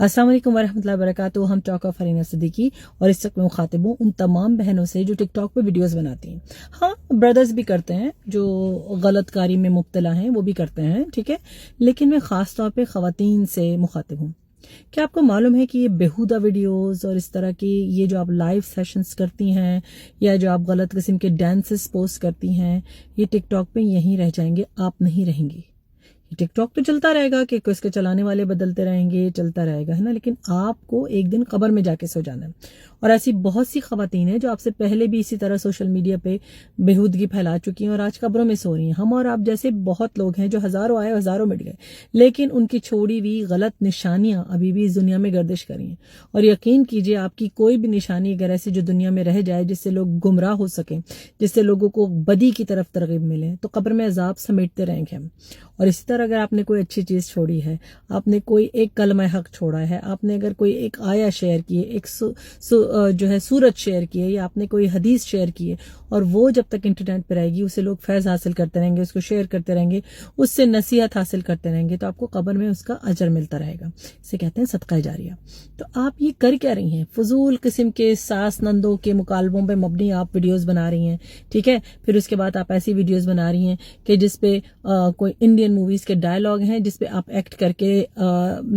अस्सलाम वालेकुम वरहमतुल्लाहि वबरकातुहू। हम टॉक ऑफ फरीना सिद्दीकी और इस वक्त मैं मुखातिब हूँ उन तमाम बहनों से जो टिकटॉक पे वीडियोस बनाती हैं। हाँ, ब्रदर्स भी करते हैं जो गलत कारी में मुब्तला हैं, वो भी करते हैं, ठीक है, लेकिन मैं ख़ास तौर पे ख़वातीन से मुखातिब हूँ। क्या आपको मालूम है कि ये बेहुदा वीडियोस और इस तरह की ये जो आप लाइव सेशंस करती हैं या जो आप गलत किस्म के डांसेस पोस्ट करती हैं, ये टिकटॉक पे यहीं रह जाएंगे, आप नहीं रहेंगी। टिकटॉक तो चलता रहेगा कि इसके चलाने वाले बदलते रहेंगे, चलता रहेगा, है ना, लेकिन आपको एक दिन कब्र में जाके सो जाना है। और ऐसी बहुत सी खवातीन हैं जो आपसे पहले भी इसी तरह सोशल मीडिया पे बेहूदगी फैला चुकी हैं और आज कब्रों में सो रही हैं। हम और आप जैसे बहुत लोग हैं जो हजारों आए हजारों मिट गए, लेकिन उनकी छोड़ी हुई गलत निशानियां अभी भी इस दुनिया में गर्दिश कर रही हैं। और यकीन कीजिए, आपकी कोई भी निशानी अगर ऐसी जो दुनिया में रह जाए जिससे लोग गुमराह हो सकें, जिससे लोगों को बदी की तरफ तरगीब मिले, तो कब्र में अजाब समेटते रहेंगे हम। और इसी तरह अगर आपने कोई अच्छी चीज छोड़ी है, आपने कोई एक कलमा हक छोड़ा है, आपने अगर कोई एक आया शेयर की है, एक जो है सूरत शेयर की है, या आपने कोई हदीस शेयर की है, और वो जब तक इंटरनेट पर रहेगी उससे लोग फैज हासिल करते रहेंगे, उसको शेयर करते रहेंगे, उससे नसीहत हासिल करते रहेंगे, तो आपको कब्र में उसका अजर मिलता रहेगा। इसे कहते हैं सदका जारिया। तो आप ये कर क्या रही हैं? फजूल किस्म के सास नंदों के मुकालबों पे मबनी आप वीडियोस बना रही हैं, ठीक है। फिर उसके बाद आप ऐसी वीडियोस बना रही हैं कि जिसपे कोई इंडियन मूवीज के डायलॉग हैं जिसपे आप एक्ट करके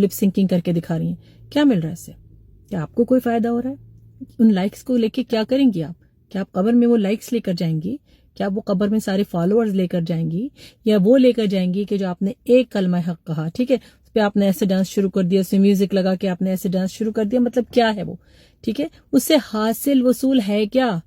लिप सिंकिंग करके दिखा रही हैं। क्या मिल रहा है इससे? क्या आपको कोई फायदा हो रहा है? उन लाइक्स को लेके क्या करेंगी आप? क्या आप कब्र में वो लाइक्स लेकर जाएंगी? क्या वो कब्र में सारे फॉलोअर्स लेकर जाएंगी, या वो लेकर जाएंगी कि जो आपने एक कलमा हक कहा, ठीक है, उस पर आपने ऐसे डांस शुरू कर दिया, उसमें म्यूजिक लगा के आपने ऐसे डांस शुरू कर दिया, मतलब क्या है वो, ठीक है, उससे हासिल वसूल है क्या?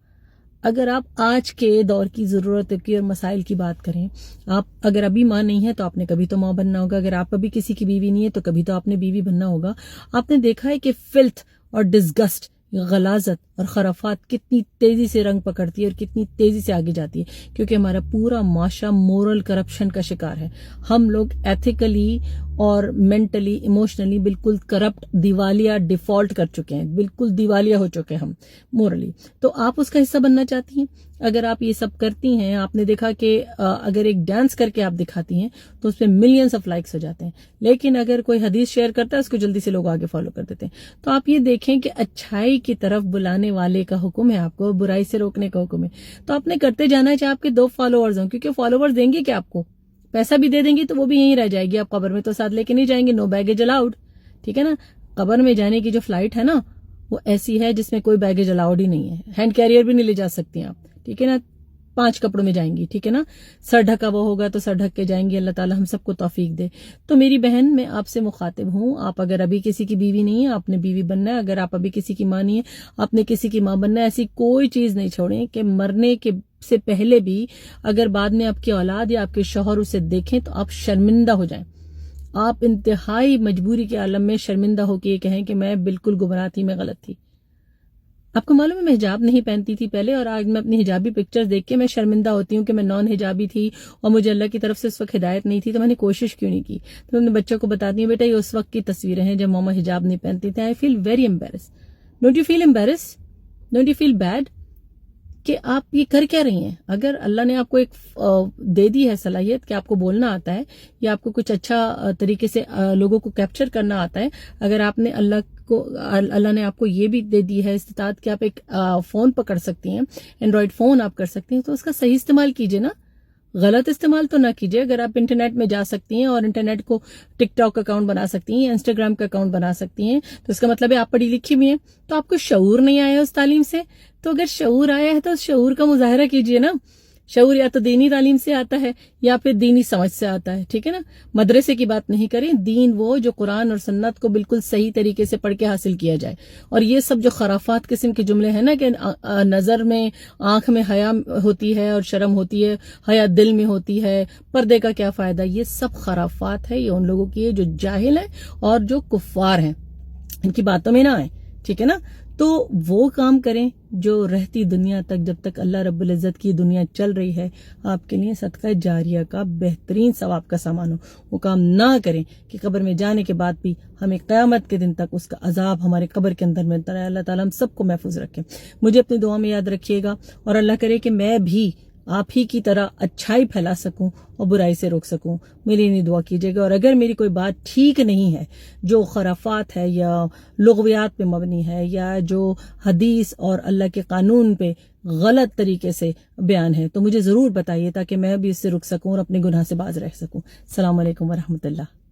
अगर आप आज के दौर की जरूरत की और मसाइल की बात करें, आप अगर अभी माँ नहीं है तो आपने कभी तो माँ बनना होगा, अगर आप अभी किसी की बीवी नहीं है तो कभी तो आपने बीवी बनना होगा। आपने देखा है कि फिल्थ और डिस्गस्ट, गलाजत और खराफात कितनी तेजी से रंग पकड़ती है और कितनी तेजी से आगे जाती है, क्योंकि हमारा पूरा माशरा मोरल करप्शन का शिकार है। हम लोग एथिकली और मेंटली इमोशनली बिल्कुल करप्ट, दिवालिया डिफॉल्ट कर चुके हैं, बिल्कुल दिवालिया हो चुके हैं हम मोरली। तो आप उसका हिस्सा बनना चाहती हैं? अगर आप ये सब करती हैं, आपने देखा कि अगर एक डांस करके आप दिखाती हैं तो उस पर मिलियंस ऑफ लाइक्स हो जाते हैं, लेकिन अगर कोई हदीस शेयर करता है उसको जल्दी से लोग आगे फॉलो कर देते हैं। तो आप ये देखें कि अच्छाई की तरफ बुलाने वाले का हुक्म है आपको, बुराई से रोकने का हुक्म है। तो आपने करते जाना है चाहे आपके 2 फॉलोअर्स हों, क्योंकि फॉलोअर्स देंगे क्या आपको? पैसा भी दे देंगी तो वो भी यहीं रह जाएगी, आप कब्र में तो साथ लेके नहीं जाएंगे। नो बैगेज अलाउड, ठीक है ना। कब्र में जाने की जो फ्लाइट है ना, वो ऐसी है जिसमें कोई बैगेज अलाउड ही नहीं है, हैंड कैरियर भी नहीं ले जा सकती आप, ठीक है ना। 5 कपड़ों में जाएंगी, ठीक है ना। सर ढका वो होगा तो सर ढक के जाएंगी। अल्लाह ताला हम सबको तौफीक दे। तो मेरी बहन, मैं आपसे मुखातिब हूँ, आप अगर अभी किसी की बीवी नहीं है, आपने बीवी बनना है। अगर आप अभी किसी की माँ नहीं है, आपने किसी की माँ बनना है। ऐसी कोई चीज नहीं छोड़ें कि मरने के से पहले भी अगर बाद में आपकी औलाद या आपके शौहर उसे देखें तो आप शर्मिंदा हो जाएं। आप इंतहाई मजबूरी के आलम में शर्मिंदा होकर ये कहें कि मैं बिल्कुल गुमराह थी, मैं गलत थी। आपको मालूम है मैं हिजाब नहीं पहनती थी पहले, और आज मैं अपनी हिजाबी पिक्चर्स देख के मैं शर्मिंदा होती हूँ कि मैं नॉन हिजाबी थी और मुझे अल्लाह की तरफ से उस वक्त हिदायत नहीं थी, तो मैंने कोशिश क्यों नहीं की। तो अपने बच्चों को बताती हूँ, बेटा ये उस वक्त की तस्वीरें हैं जब मामा हिजाब नहीं पहनती थी। I feel very embarrass. Don't you feel embarrass? Don't you feel bad कि आप ये कर क्या रही हैं? अगर अल्लाह ने आपको एक दे दी है सलाहियत कि आपको बोलना आता है, या आपको कुछ अच्छा तरीके से लोगों को कैप्चर करना आता है, अगर आपने अल्लाह ने आपको ये भी दे दी है इस्तिताअत कि आप एक फोन पकड़ सकती हैं, एंड्रॉइड फोन आप कर सकती हैं, तो उसका सही इस्तेमाल कीजिए ना, गलत इस्तेमाल तो ना कीजिए। अगर आप इंटरनेट में जा सकती हैं और इंटरनेट को टिकटॉक अकाउंट बना सकती हैं, इंस्टाग्राम का अकाउंट बना सकती हैं, तो इसका मतलब है आप पढ़ी लिखी भी हैं। तो आपको शऊर नहीं आया उस तालीम से, तो अगर शऊर आया है तो उस शऊर का मुजाहरा कीजिए ना। शऊर या तो दीनी तालीम से आता है या फिर दीनी समझ से आता है, ठीक है ना। मदरसे की बात नहीं करें, दीन वो जो कुरान और सुन्नत को बिल्कुल सही तरीके से पढ़ के हासिल किया जाए। और ये सब जो खराफात किस्म के जुमले हैं ना कि नजर में, आंख में हया होती है और शर्म होती है, हया दिल में होती है, पर्दे का क्या फायदा, ये सब खराफात है। ये उन लोगों की है जो जाहिल है और जो कुफ्फार हैं, इनकी बातों में ना आए, ठीक है ना। तो वो काम करें जो रहती दुनिया तक, जब तक अल्लाह रब्बुल इज्जत की दुनिया चल रही है, आपके लिए सदका जारिया का बेहतरीन सवाब का सामान हो। वो काम ना करें कि कब्र में जाने के बाद भी हमें क़यामत के दिन तक उसका अजाब हमारे कब्र के अंदर मिलता रहे। अल्लाह ताला हम सबको महफूज रखे। मुझे अपनी दुआ में याद रखिएगा और अल्लाह करे कि मैं भी آپ ہی کی طرح اچھائی پھیلا سکوں اور برائی سے روک سکوں. میری لیے دعا کیجیے گا. اور اگر میری کوئی بات ٹھیک نہیں ہے جو خرافات ہے یا لغویات پہ مبنی ہے یا جو حدیث اور اللہ کے قانون پہ غلط طریقے سے بیان ہے تو مجھے ضرور بتائیے تاکہ میں بھی اس سے رک سکوں اور اپنے گناہ سے باز رہ سکوں. السلام علیکم ورحمۃ اللہ.